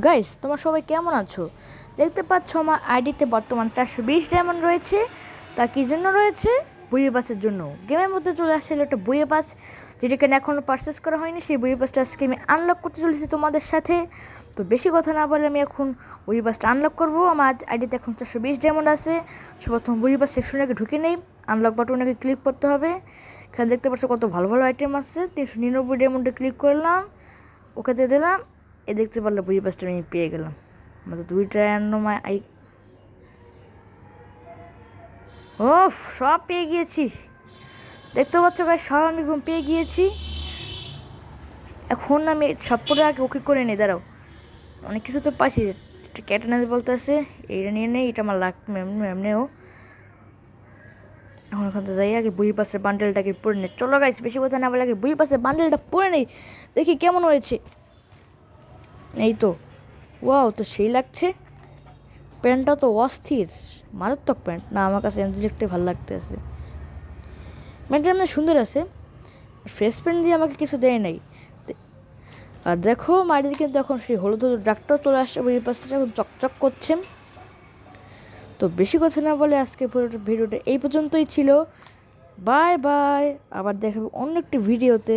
Guys, তোমরা সবাই কেমন আছো? দেখতে পাচ্ছ আমার আইডিতে বর্তমান 420 ডায়মন্ড রয়েছে। তা কী জন্য রয়েছে? বুইয়ে পাসের জন্য। গেমের মধ্যে চলে আসছিল একটা বুইয়ে পাস, যেটাকে এখনও পারচেস করা হয়নি। সেই বুইয়ে পাসটা আজকে আমি আনলক করতে চলেছি তোমাদের সাথে। তো বেশি কথা না বলে আমি এখন বুইয়ে পাসটা আনলক করবো। আমার আইডিতে এখন 420 ডায়মন্ড আছে। সর্বপ্রথম বুইয়ে পাস সেকশনে ঢুকে নেই, আনলক বাটনে ক্লিক করতে হবে। এখানে দেখতে পাচ্ছ কত ভালো ভালো আইটেম আছে। 399 ডায়মন্ডে ক্লিক করলাম, ওকে দিয়ে দিলাম। দেখতে পারলে বুঝি পাসটা আমি পেয়ে গেলাম। আমাদের 2 আই ওফ, সব পেয়ে গিয়েছি। দেখতে পাচ্ছ গাইস, সব আমি একদম পেয়ে গিয়েছি। এখন আমি সবকটা আগে ওকে করে নিই, দাঁড়াও। অনেক কিছু তো পাইছি। ক্যাটানাজ বলতে আছে, এইটা নিয়ে নেই, এটা আমার লাগ এমনিও। এখন ওখান থেকে যাই, আগে বুই পাসের বান্ডেলটাকে পরে নেই। চলো গাইস, বেশি কথা না বলে আগে বুই পাসের বান্ডেলটা পরে নেই, দেখি কেমন হয়েছে। এই তো, ওয়াও, তো সেই লাগছে। প্যান্টটা তো অস্থির, মারাত্মক প্যান্ট। না, আমার কাছে দেখতে ভালো লাগতেছে। প্যান্টটা এমনি সুন্দর আছে। ফেস প্যান্ট দিয়ে আমাকে কিছু দেয় নাই। আর দেখো মাটিতে কিন্তু এখন সেই হলুদ হলুদ ডাকটাও চলে আসছে, ওই পাশে চকচক করছে। তো বেশি কথা না বলে আজকে ভিডিওটা এই পর্যন্তই ছিল। বাই বাই, আবার দেখাবো অন্য একটি ভিডিওতে।